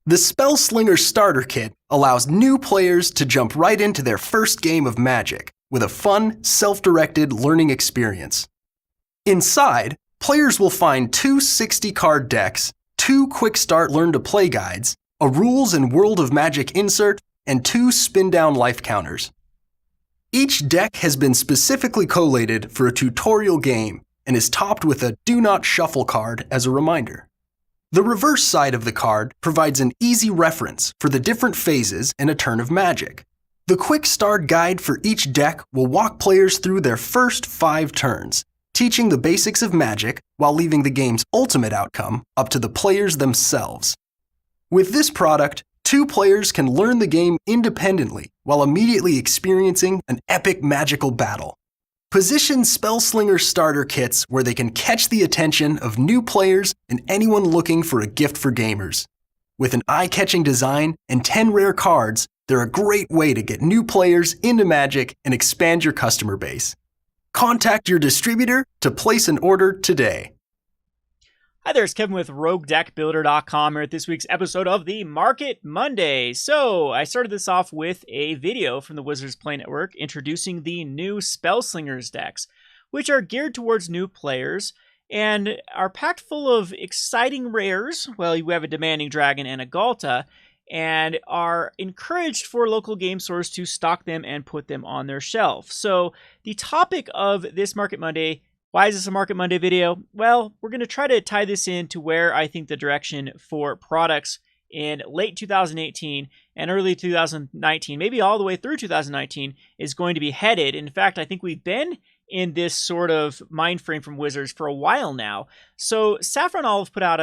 The Spellslinger Starter Kit allows new players to jump right into their first game of Magic with a fun, self-directed learning experience. Inside, players will find two 60-card decks, 2 Quick Start Learn to Play guides, a Rules and World of Magic insert, and 2 spin-down life counters. Each deck has been specifically collated for a tutorial game and is topped with a Do Not Shuffle card as a reminder. The reverse side of the card provides an easy reference for the different phases in a turn of Magic. The Quick Start guide for each deck will walk players through their first 5 turns, teaching the basics of Magic while leaving the game's ultimate outcome up to the players themselves. With this product, 2 players can learn the game independently while immediately experiencing an epic magical battle. Position Spellslinger starter kits where they can catch the attention of new players and anyone looking for a gift for gamers. With an eye-catching design and 10 rare cards, they're a great way to get new players into Magic and expand your customer base. Contact your distributor to place an order today. Hi there, it's Kevin with RogueDeckBuilder.com here at this week's episode of the Market Monday. So, I started this off with a video from the Wizards Play Network introducing the new Spellslingers decks, which are geared towards new players and are packed full of exciting rares. Well, you have a Demanding Dragon and a Galta, and are encouraged for local game stores to stock them and put them on their shelf. So, the topic of this Market Monday, why is this a Market Monday video? Well, we're going to try to tie this into where I think the direction for products in late 2018 and early 2019, maybe all the way through 2019, is going to be headed. In fact, I think we've been in this sort of mind frame from Wizards for a while now. So Saffron Olive put out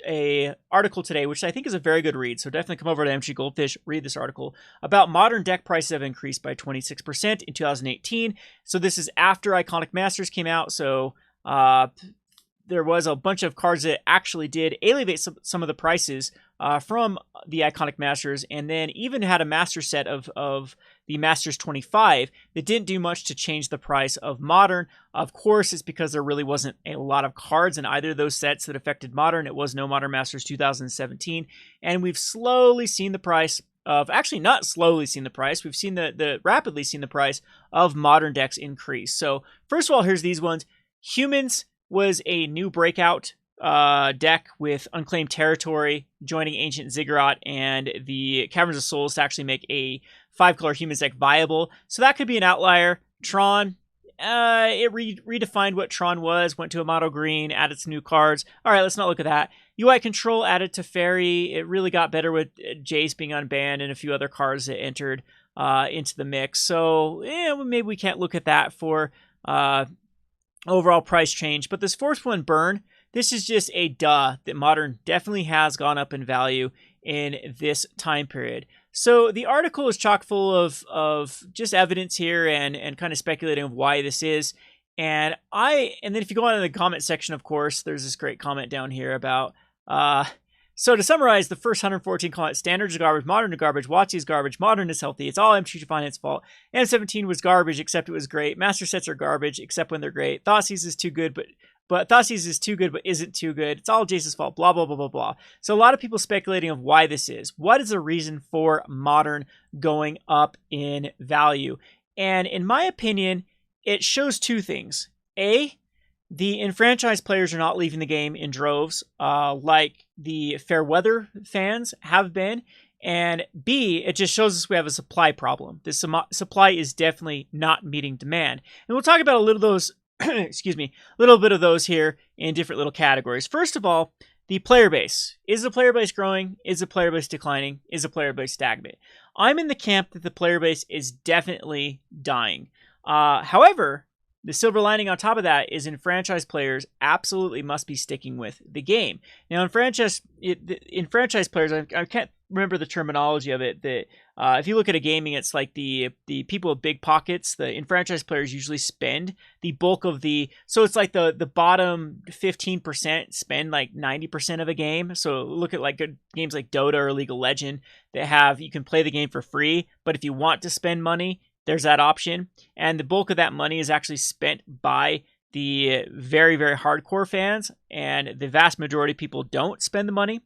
a article today, which I think is a very good read. So definitely come over to MG Goldfish, read this article about modern deck prices have increased by 26% in 2018. So this is after Iconic Masters came out. So there was a bunch of cards that actually did elevate some of the prices from the Iconic Masters, and then even had a master set of the Masters 25 that didn't do much to change the price of Modern. Of course, it's because there really wasn't a lot of cards in either of those sets that affected Modern. It was no Modern Masters 2017, and we've slowly seen the price of, actually not slowly seen the price, we've seen the rapidly seen the price of Modern decks increase. So first of all, here's these ones. Humans was a new breakout deck with Unclaimed Territory, joining Ancient Ziggurat and the Caverns of Souls to actually make a 5-color Humans deck viable. So that could be an outlier. Tron, it redefined what Tron was, went to a mono green, added some new cards. All right, let's not look at that. UI Control added Teferi. It really got better with Jace being unbanned and a few other cards that entered into the mix. So maybe we can't look at that for overall price change. But this fourth one, Burn, this is just a duh that Modern definitely has gone up in value in this time period. So the article is chock full of just evidence here and kind of speculating of why this is. And then if you go on in the comment section, of course, there's this great comment down here about so to summarize, the first 114 comments: Standard is garbage, Modern is garbage, WotC is garbage, Modern is healthy, it's all MTG Finance fault. M17 was garbage, except it was great. Master sets are garbage, except when they're great. Thoughtseize is too good, but Thoughtseize is too good, but isn't too good. It's all Jace's fault, blah, blah, blah, blah, blah. So a lot of people speculating of why this is. What is the reason for Modern going up in value? And in my opinion, it shows two things. A, the enfranchised players are not leaving the game in droves like the fair weather fans have been. And B, it just shows us we have a supply problem. This supply is definitely not meeting demand. And we'll talk about a little of those, excuse me, a little bit of those here in different little categories. First of all, the player base. Is the player base growing? Is the player base declining? Is the player base stagnant? I'm in the camp that the player base is definitely dying. However, the silver lining on top of that is enfranchised players absolutely must be sticking with the game. Now, enfranchised players, I can't remember the terminology of it. That if you look at a gaming, it's like the people with big pockets. The enfranchised players usually spend the bulk of so it's like the bottom 15% spend like 90% of a game. So look at like good games like Dota or League of Legends that you can play the game for free, but if you want to spend money, there's that option. And the bulk of that money is actually spent by the very, very hardcore fans. And the vast majority of people don't spend the money.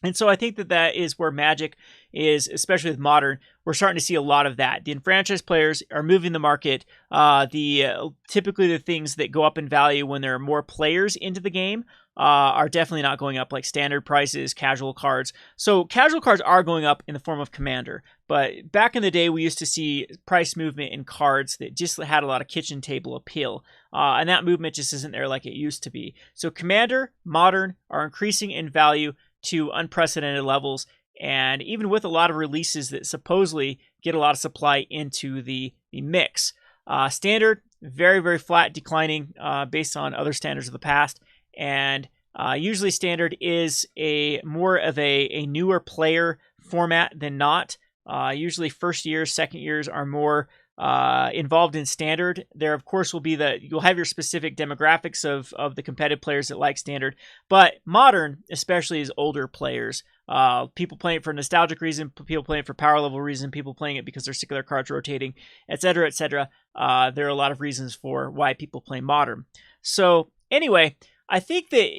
And so I think that that is where Magic is, especially with Modern. We're starting to see a lot of that. The enfranchised players are moving the market. Typically the things that go up in value when there are more players into the game are definitely not going up, like standard prices, casual cards. So casual cards are going up in the form of Commander. But back in the day, we used to see price movement in cards that just had a lot of kitchen table appeal. And that movement just isn't there like it used to be. So Commander, Modern are increasing in value to unprecedented levels, and even with a lot of releases that supposedly get a lot of supply into the mix. Standard, very, very flat, declining based on other standards of the past, and usually Standard is more of a newer player format than not. Usually first years, second years are more involved in Standard. There, of course, will be you'll have your specific demographics of the competitive players that like Standard, but Modern, especially, is older players. People playing it for nostalgic reason, people playing it for power level reason, people playing it because they're sick of their cards rotating, etc., etc. There are a lot of reasons for why people play Modern. So anyway, I think that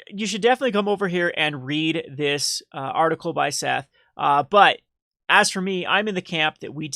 you should definitely come over here and read this article by Seth. But as for me, I'm in the camp that we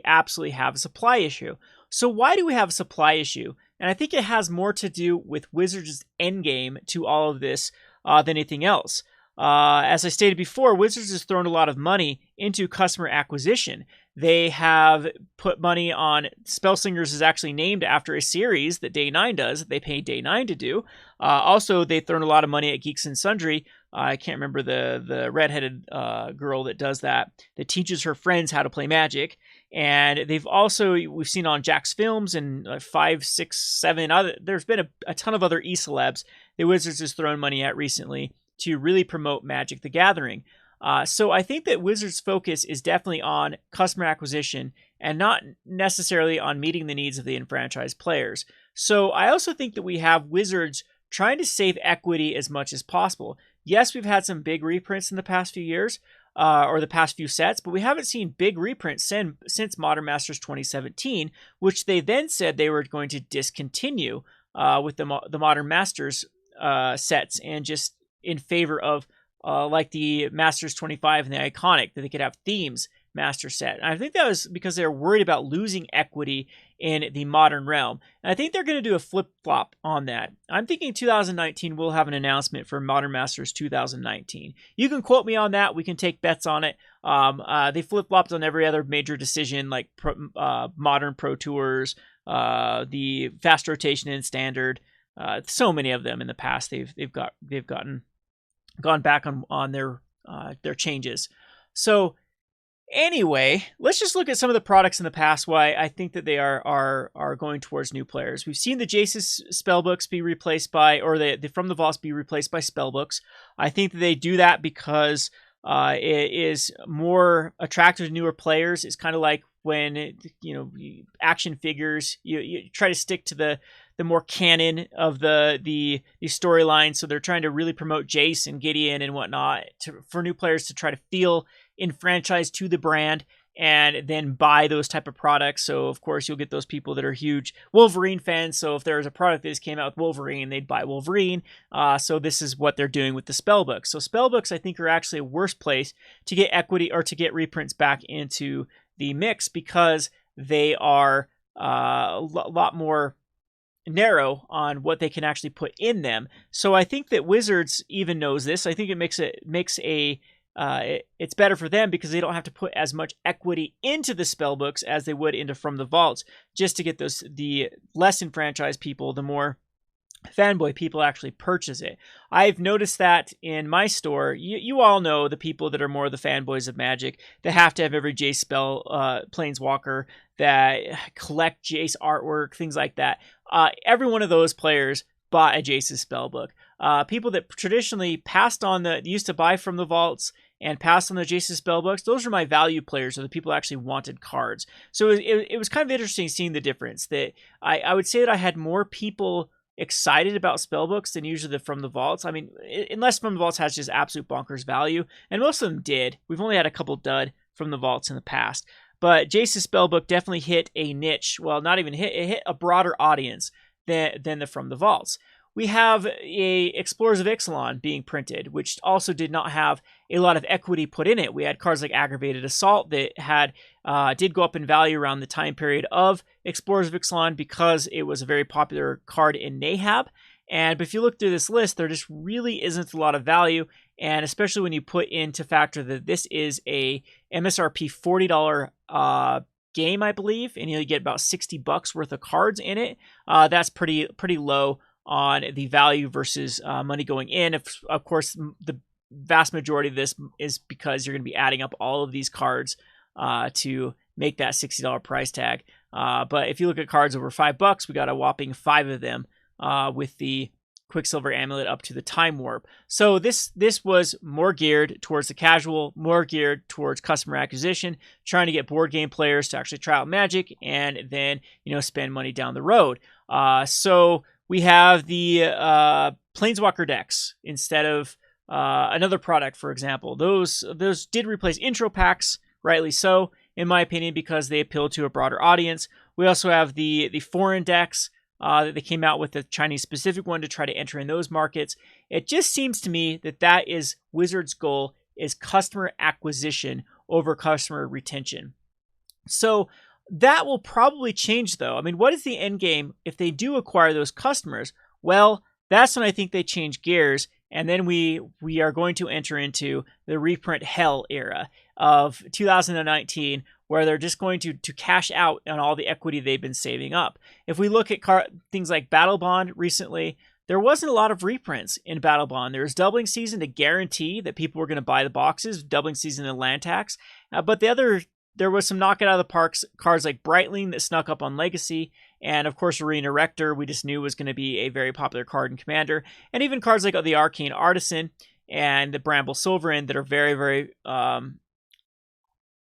absolutely have a supply issue. So why do we have a supply issue? And I think it has more to do with Wizards' endgame to all of this than anything else. As I stated before, Wizards has thrown a lot of money into customer acquisition. They have put money on Spellslingers is actually named after a series that Day 9 does, that they pay Day 9 to do. Also, they've thrown a lot of money at Geeks and Sundry. I can't remember the redheaded girl that does that teaches her friends how to play Magic. And we've seen on Jack's Films and 5, 6, 7 other, there's been a ton of other E-Celebs that Wizards has thrown money at recently to really promote Magic the Gathering. So I think that Wizards' focus is definitely on customer acquisition and not necessarily on meeting the needs of the enfranchised players. So I also think that we have Wizards trying to save equity as much as possible. Yes, we've had some big reprints in the past few years, or the past few sets, but we haven't seen big reprints since Modern Masters 2017, which they then said they were going to discontinue with the Modern Masters sets, and just in favor of like the Masters 25 and the Iconic, that they could have themes master set. And I think that was because they were worried about losing equity in the Modern realm. And I think they're going to do a flip-flop on that. I'm thinking 2019 we'll have an announcement for Modern Masters 2019. You can quote me on that. We can take bets on it. They flip-flopped on every other major decision, like Modern Pro Tours, the fast rotation in Standard. So many of them in the past they've gone back on their changes. So anyway, let's just look at some of the products in the past, why I think that they are going towards new players. We've seen the Jace's spellbooks be replaced by, or the From the Vaults be replaced by spellbooks. I think that they do that because it is more attractive to newer players. It's kind of like when action figures, you try to stick to the more canon of the storyline. So they're trying to really promote Jace and Gideon and whatnot for new players to try to feel enfranchised to the brand and then buy those type of products. So of course you'll get those people that are huge Wolverine fans. So if there was a product that just came out with Wolverine, they'd buy Wolverine. So this is what they're doing with the spellbooks. So spellbooks, I think, are actually a worse place to get equity or to get reprints back into the mix, because they are a lot more narrow on what they can actually put in them. So I think that Wizards even knows this. I think it's better for them because they don't have to put as much equity into the spellbooks as they would into From the Vaults, just to get the less enfranchised people, the more fanboy people actually purchase it. I've noticed that in my store. You all know the people that are more the fanboys of Magic, that have to have every Jace spell planeswalker, that collect Jace artwork, things like that. Every one of those players bought a Jace's spellbook. People that traditionally used to buy From the Vaults and passed on the Jace's spellbooks, those are my value players, or the people who actually wanted cards. So it was kind of interesting seeing the difference. That I would say that I had more people excited about spellbooks than usually From the Vaults. I mean, unless From the Vaults has just absolute bonkers value, and most of them did. We've only had a couple dud From the Vaults in the past. But Jace's spellbook definitely hit a niche. Well, not even hit, it hit a broader audience than the From the Vaults. We have a Explorers of Ixalan being printed, which also did not have a lot of equity put in it. We had cards like Aggravated Assault that had did go up in value around the time period of Explorers of Ixalan because it was a very popular card in Nahab. But if you look through this list, there just really isn't a lot of value, and especially when you put into factor that this is a MSRP $40 game, I believe, and you get about $60 worth of cards in it. That's pretty low on the value versus money going in. Of course, the vast majority of this is because you're going to be adding up all of these cards to make that $60 price tag. But if you look at cards over $5, we got a whopping 5 of them with the Quicksilver Amulet up to the Time Warp. So this was more geared towards the casual, more geared towards customer acquisition, trying to get board game players to actually try out Magic and then, spend money down the road. So we have the Planeswalker decks instead of another product, for example. Those did replace intro packs, rightly so, in my opinion, because they appeal to a broader audience. We also have the foreign decks that they came out with, a Chinese-specific one to try to enter in those markets. It just seems to me that is Wizards' goal, is customer acquisition over customer retention. So that will probably change, though. I mean, what is the end game if they do acquire those customers? Well, that's when I think they change gears, and then we are going to enter into the reprint hell era of 2019, where they're just going to cash out on all the equity they've been saving up. If we look at things like Battle Bond recently, there wasn't a lot of reprints in Battle Bond. There was Doubling Season to guarantee that people were going to buy the boxes, Doubling Season and Land Tax. But there was some knock it out of the parks cards like Brightling that snuck up on Legacy, and of course Arena Rector we just knew was going to be a very popular card in Commander, and even cards like the Arcane Artisan and the Bramble Silverin that are very, very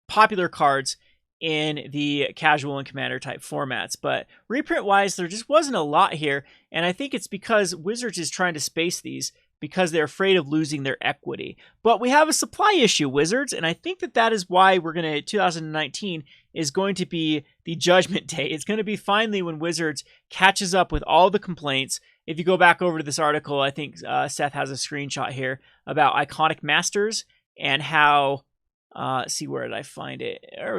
popular cards in the casual and Commander type formats. But reprint wise, there just wasn't a lot here, and I think it's because Wizards is trying to space these because they're afraid of losing their equity. But we have a supply issue, Wizards, and I think that is why 2019 is going to be the judgment day. It's going to be finally when Wizards catches up with all the complaints. If you go back over to this article, I think Seth has a screenshot here about Iconic Masters and how, let's see, where did I find it? I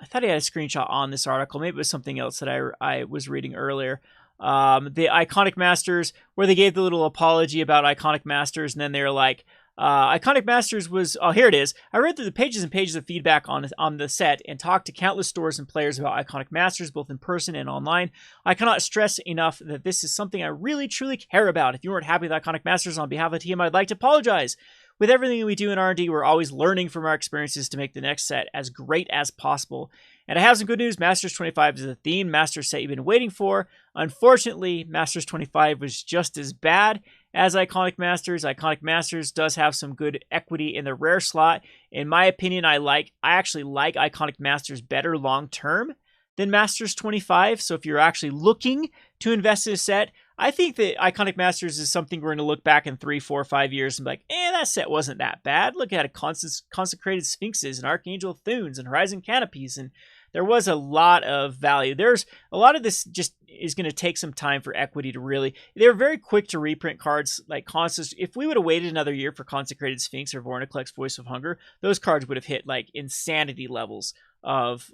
thought he had a screenshot on this article. Maybe it was something else that I was reading earlier. The Iconic Masters, where they gave the little apology about Iconic Masters, and then they were like, Iconic Masters was, oh, here it is. I read through the pages and pages of feedback on the set and talked to countless stores and players about Iconic Masters, both in person and online. I cannot stress enough that this is something I really, truly care about. If you weren't happy with Iconic Masters, on behalf of the team, I'd like to apologize. With everything we do in R&D, we're always learning from our experiences to make the next set as great as possible. And I have some good news. Masters 25 is the themed Masters set you've been waiting for. Unfortunately, Masters 25 was just as bad as Iconic Masters. Iconic Masters does have some good equity in the rare slot. In my opinion, I actually like Iconic Masters better long term than Masters 25. So if you're actually looking to invest in a set, I think that Iconic Masters is something we're going to look back in 3, 4, 5 years and be like, that set wasn't that bad. Look at it, Consecrated Sphinxes and Archangel Thunes and Horizon Canopies, and there was a lot of value. There's a lot of this just is going to take some time for equity to really. They're very quick to reprint cards like If we would have waited another year for Consecrated Sphinx or Vorniclex Voice of Hunger, those cards would have hit like insanity levels of.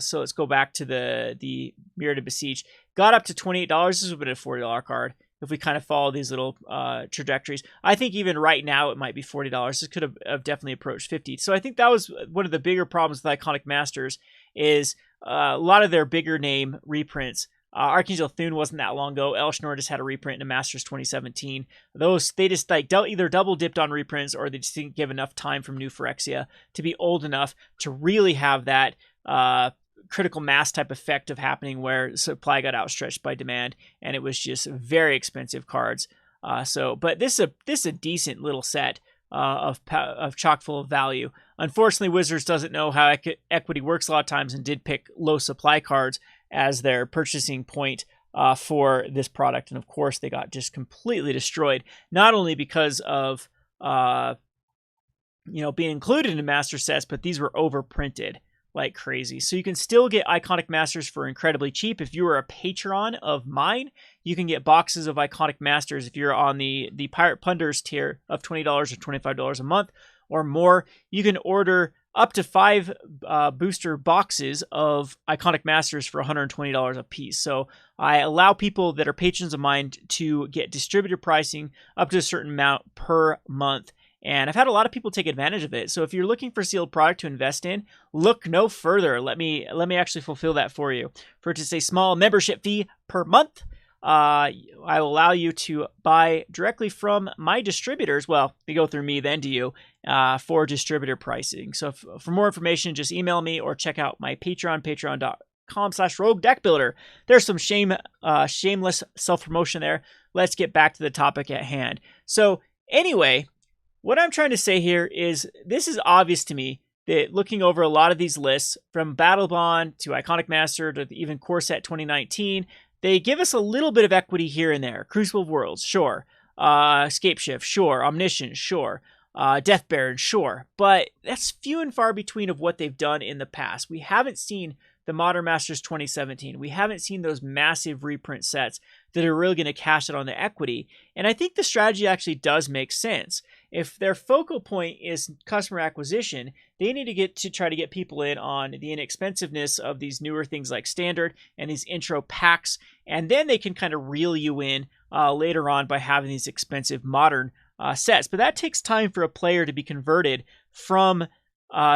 So let's go back to the Mirror to Beseech. Got up to $28. This would have been a $40 card if we kind of follow these little trajectories. I think even right now it might be $40. This could have definitely approached $50. So I think that was one of the bigger problems with Iconic Masters is a lot of their bigger name reprints. Archangel Thune wasn't that long ago. Elsinore just had a reprint in Masters 2017. They just either double dipped on reprints or they just didn't give enough time from New Phyrexia to be old enough to really have that critical mass type effect of happening where supply got outstretched by demand and it was just very expensive cards. But this is a decent little set of chock full of value. Unfortunately, Wizards doesn't know how equity works a lot of times and did pick low supply cards as their purchasing point for this product. And of course, they got just completely destroyed, not only because of being included in master sets, but these were overprinted, like crazy. So you can still get Iconic Masters for incredibly cheap. If you are a patron of mine, you can get boxes of Iconic Masters if you're on the Pirate Plunderers tier of $20 or $25 a month or more. You can order up to 5 booster boxes of Iconic Masters for $120 a piece. So I allow people that are patrons of mine to get distributor pricing up to a certain amount per month. And I've had a lot of people take advantage of it. So if you're looking for sealed product to invest in, look no further. Let me actually fulfill that for you. For just a small membership fee per month, I will allow you to buy directly from my distributors. Well, they go through me, then to you, for distributor pricing. So for more information, just email me or check out my Patreon, patreon.com/rogue deckbuilder. There's some shameless self-promotion there. Let's get back to the topic at hand. So anyway, what I'm trying to say here is this is obvious to me that looking over a lot of these lists, from Battle Bond to Iconic Master to even Core Set 2019, they give us a little bit of equity here and there. Crucible of Worlds, sure. Escape Shift, sure. Omniscient, sure. Death Baron, sure. But that's few and far between of what they've done in the past. We haven't seen the Modern Masters 2017. We haven't seen those massive reprint sets that are really going to cash out on the equity. And I think the strategy actually does make sense. If their focal point is customer acquisition, they need to try to get people in on the inexpensiveness of these newer things like Standard and these intro packs. And then they can kind of reel you in later on by having these expensive Modern sets. But that takes time for a player to be converted from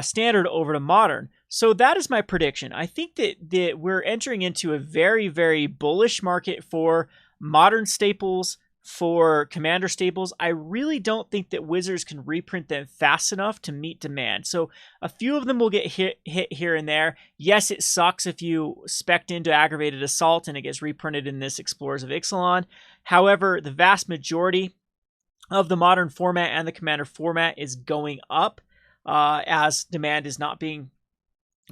Standard over to Modern. So that is my prediction. I think that we're entering into a very, very bullish market for Modern staples, for Commander staples. I really don't think that Wizards can reprint them fast enough to meet demand. So a few of them will get hit here and there. Yes, it sucks if you spec'd into Aggravated Assault and it gets reprinted in this Explorers of Ixalan. However, the vast majority of the Modern format and the Commander format is going up as demand is not being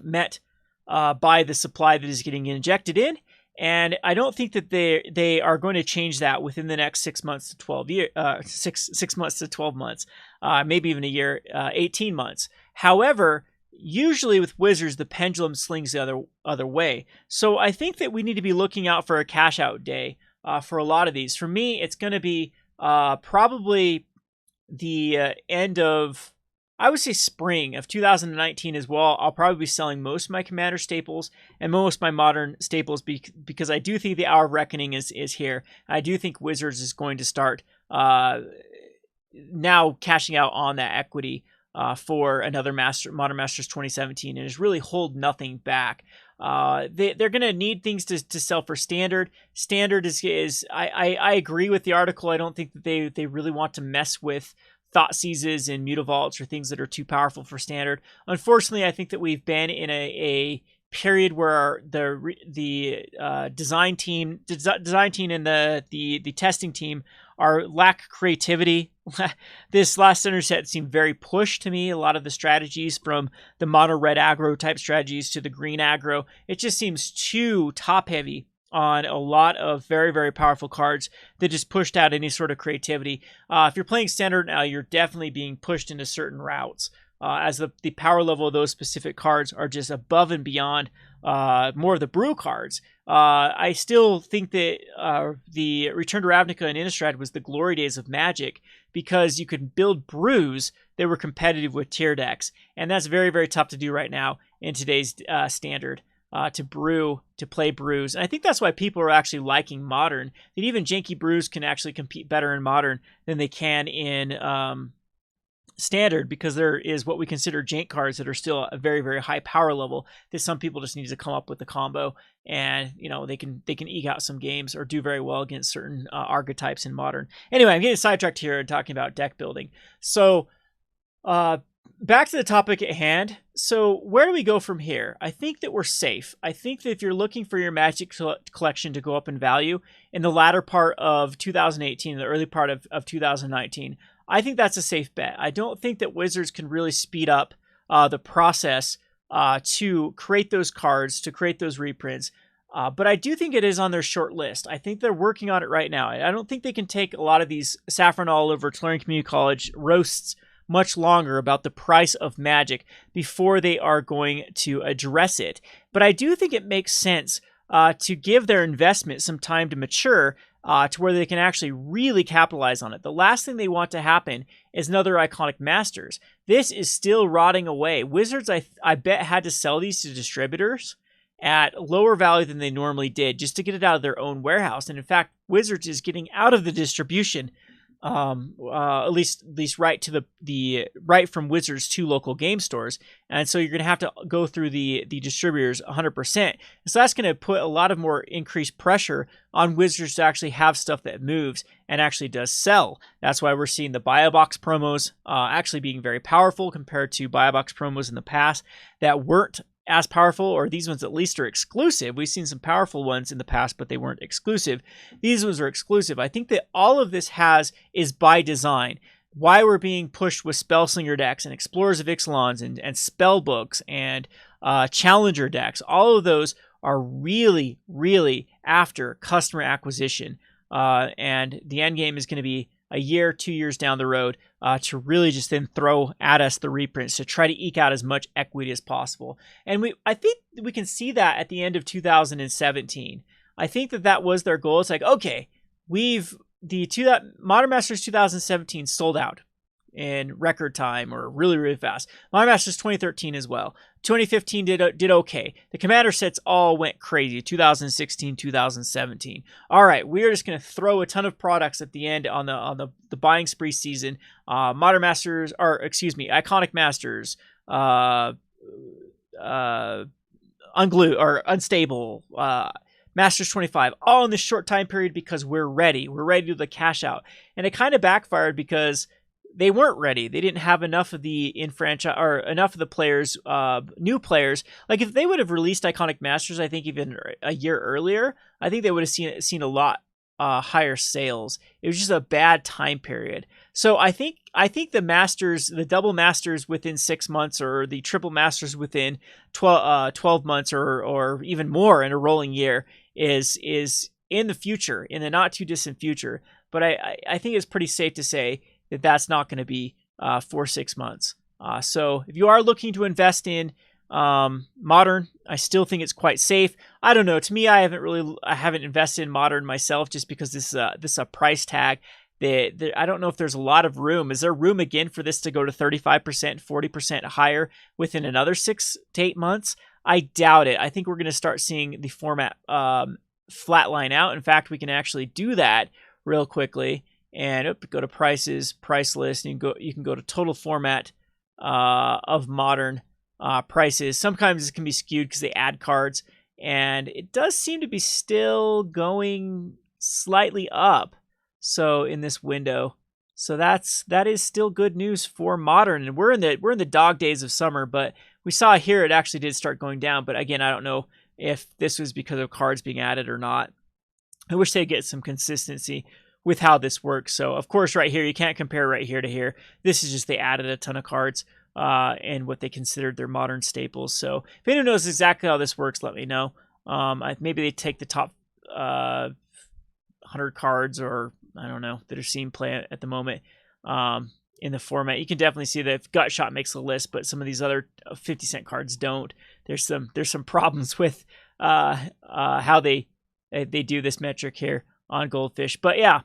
met by the supply that is getting injected in. And I don't think that they are going to change that within the next 6 months to 12 years, 6 months to 12 months, maybe even a year, 18 months. However, usually with Wizards, the pendulum slings the other way. So I think that we need to be looking out for a cash out day for a lot of these. For me, it's going to be probably the end of, I would say, spring of 2019 as well. I'll probably be selling most of my Commander staples and most of my Modern staples because I do think the Hour of Reckoning is here. I do think Wizards is going to start now cashing out on that equity for another Modern Masters 2017 and is really hold nothing back. They're going to need things to sell for Standard. Standard is I agree with the article. I don't think that they really want to mess with Thought Seizes and Mutavaults or things that are too powerful for Standard. Unfortunately, I think that we've been in a period where the design team and the testing team lack creativity. This last Standard set seemed very pushed to me. A lot of the strategies, from the mono red aggro type strategies to the green aggro, it just seems too top heavy on a lot of very, very powerful cards that just pushed out any sort of creativity. If you're playing Standard now, you're definitely being pushed into certain routes as the power level of those specific cards are just above and beyond more of the brew cards. I still think that the Return to Ravnica and Innistrad was the glory days of Magic because you could build brews that were competitive with tier decks. And that's very, very tough to do right now in today's Standard. To play brews. And I think that's why people are actually liking Modern, that even janky brews can actually compete better in Modern than they can in Standard, because there is what we consider jank cards that are still a very, very high power level that some people just need to come up with a combo and, they can eke out some games or do very well against certain archetypes in Modern. Anyway, I'm getting sidetracked here and talking about deck building. So, back to the topic at hand. So where do we go from here? I think that we're safe. I think that if you're looking for your Magic collection to go up in value in the latter part of 2018, the early part of 2019, I think that's a safe bet. I don't think that Wizards can really speed up the process to create those cards, to create those reprints. But I do think it is on their short list. I think they're working on it right now. I don't think they can take a lot of these Saffron Olive or Tolarian Community College roasts much longer about the price of Magic before they are going to address it. But I do think it makes sense to give their investment some time to mature, to where they can actually really capitalize on it. The last thing they want to happen is another Iconic Masters. This is still rotting away. Wizards, I bet, had to sell these to distributors at lower value than they normally did just to get it out of their own warehouse. And in fact, Wizards is getting out of the distribution, at least right to the right from Wizards to local game stores. And so you're going to have to go through the distributors 100%. And so that's going to put a lot of more increased pressure on Wizards to actually have stuff that moves and actually does sell. That's why we're seeing the buy a box promos actually being very powerful compared to buy a box promos in the past that weren't as powerful, or these ones at least are exclusive. We've seen some powerful ones in the past, but they weren't exclusive. These ones are exclusive. I think that all of this is by design. Why we're being pushed with Spellslinger decks and Explorers of Ixalans and spell books and Challenger decks. All of those are really, really after customer acquisition. And the end game is going to be a year, 2 years down the road to really just then throw at us the reprints to try to eke out as much equity as possible. And I think we can see that at the end of 2017. I think that was their goal. It's like, okay, Modern Masters 2017 sold out in record time or really, really fast. Modern Masters 2013 as well. 2015 did okay. The Commander sets all went crazy. 2016, 2017. All right, we are just going to throw a ton of products at the end on the buying spree season. Modern Masters, or excuse me, Iconic Masters, Unglued or Unstable, Masters 25, all in this short time period because we're ready. We're ready to do the cash out. And it kind of backfired because they weren't ready. They didn't have enough of the enough of the players, new players. Like if they would have released Iconic Masters, I think even a year earlier, I think they would have seen a lot higher sales. It was just a bad time period. So I think the Masters, the double Masters within 6 months, or the triple Masters within 12 months, or even more in a rolling year is in the future, in the not too distant future. But I think it's pretty safe to say that that's not going to be for 6 months. So if you are looking to invest in Modern, I still think it's quite safe. I don't know. To me, I haven't invested in Modern myself just because this is a price tag. I don't know if there's a lot of room. Is there room again for this to go to 35%, 40% higher within another 6 to 8 months? I doubt it. I think we're going to start seeing the format flatline out. In fact, we can actually do that real quickly. And go to prices, price list, and you can go to total format of Modern prices. Sometimes it can be skewed because they add cards, and it does seem to be still going slightly up. So in this window, so that is still good news for Modern, and we're in the dog days of summer. But we saw here it actually did start going down. But again, I don't know if this was because of cards being added or not. I wish they'd get some consistency with how this works. So of course right here, you can't compare right here to here. This is just they added a ton of cards and what they considered their Modern staples. So if anyone knows exactly how this works, let me know. Maybe they take the top 100 cards, or I don't know, that are seen play at the moment in the format. You can definitely see that if Gut Shot makes a list, but some of these other 50-cent cards don't. There's some problems with how they do this metric here on Goldfish. But yeah,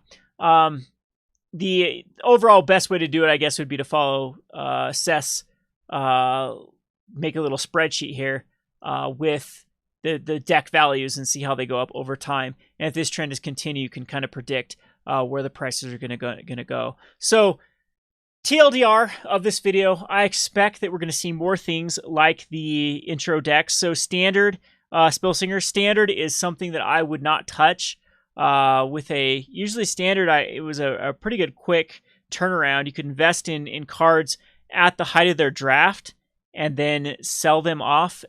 the overall best way to do it, I guess, would be to follow Seth's, make a little spreadsheet here with the deck values and see how they go up over time. And if this trend is continue, you can kind of predict where the prices are going to go. So TLDR of this video, I expect that we're going to see more things like the intro decks. So standard, Spellslinger standard is something that I would not touch. Usually standard, it was a pretty good quick turnaround. You could invest in cards at the height of their draft and then sell them off,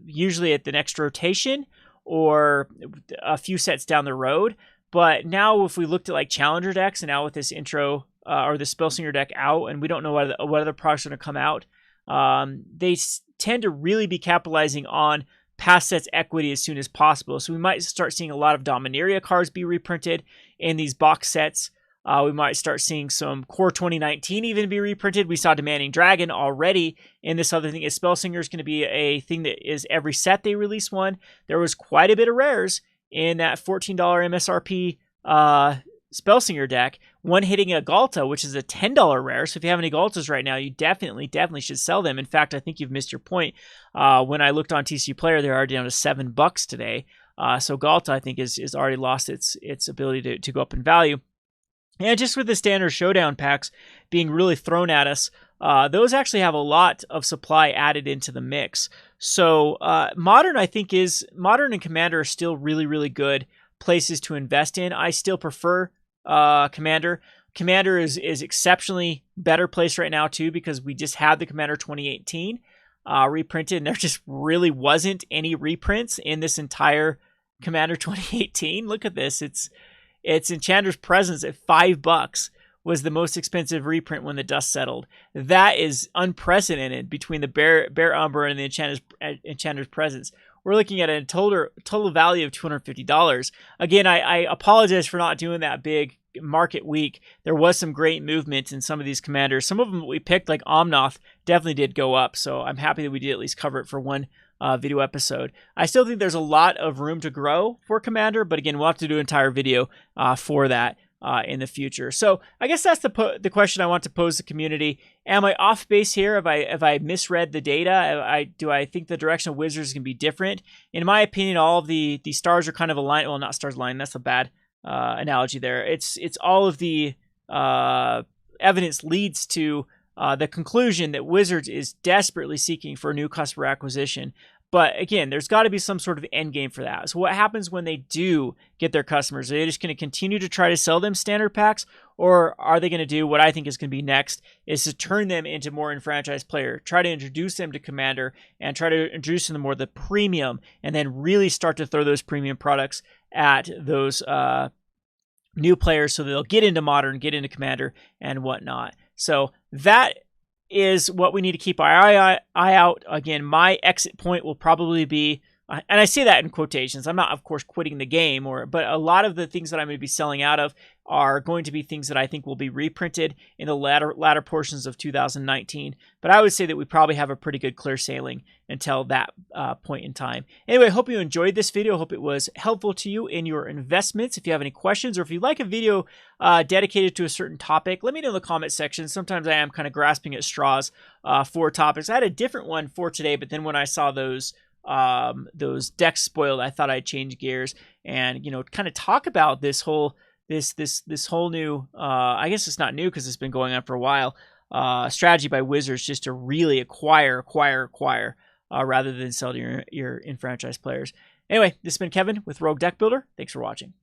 usually at the next rotation or a few sets down the road. But now if we looked at like Challenger decks, and now with this intro or the Spellslinger deck out, and we don't know what other products are going to come out, they tend to really be capitalizing on past sets equity as soon as possible. So we might start seeing a lot of Dominaria cards be reprinted in these box sets. We might start seeing some Core 2019 even be reprinted. We saw Demanding Dragon already. And this other thing is Spellsinger is going to be a thing that is every set they release one. There was quite a bit of rares in that $14 MSRP Spellsinger deck. One hitting a Galta, which is a $10 rare. So if you have any Galtas right now, you definitely should sell them. In fact, I think you've missed your point. When I looked on TCU Player, they're already down to $7 today. So Galta, I think, is already lost its ability to go up in value. And just with the standard showdown packs being really thrown at us, those actually have a lot of supply added into the mix. So Modern, I think, Modern and Commander are still really, really good places to invest in. I still prefer Commander. Commander is exceptionally better place right now too, because we just had the Commander 2018 reprinted, and there just really wasn't any reprints in this entire Commander 2018. Look at this. It's Enchanter's Presence at $5 was the most expensive reprint when the dust settled. That is unprecedented between the Bear Umber and the Enchanter's Presence. We're looking at a total value of $250. Again, I apologize for not doing that big market week. There was some great movement in some of these commanders. Some of them that we picked, like Omnoth, definitely did go up. So I'm happy that we did at least cover it for one video episode. I still think there's a lot of room to grow for Commander, but again, we'll have to do an entire video for that in the future. So I guess that's the question I want to pose to the community. Am I off base here? Have I misread the data? Do I think the direction of Wizards is going to be different? In my opinion, all of the stars are kind of aligned. Well, not stars aligned. That's a bad analogy there. It's all of the evidence leads to the conclusion that Wizards is desperately seeking for new customer acquisition. But again, there's got to be some sort of end game for that. So what happens when they do get their customers? Are they just going to continue to try to sell them standard packs? Or are they going to do what I think is going to be next, is to turn them into more enfranchised player, try to introduce them to Commander, and try to introduce them to more the premium, and then really start to throw those premium products at those new players so they'll get into Modern, get into Commander, and whatnot. So that is what we need to keep our eye out. Again, my exit point will probably be, and I say that in quotations, I'm not, of course, quitting the game, but a lot of the things that I'm going to be selling out of are going to be things that I think will be reprinted in the latter portions of 2019. But I would say that we probably have a pretty good clear sailing until that point in time. Anyway, I hope you enjoyed this video. I hope it was helpful to you in your investments. If you have any questions, or if you'd like a video dedicated to a certain topic, let me know in the comment section. Sometimes I am kind of grasping at straws for topics. I had a different one for today, but then when I saw those decks spoiled, I thought I'd change gears and, kind of talk about this whole new, I guess it's not new because it's been going on for a while, strategy by Wizards just to really acquire rather than sell to your enfranchised players. Anyway, this has been Kevin with Rogue Deck Builder. Thanks for watching.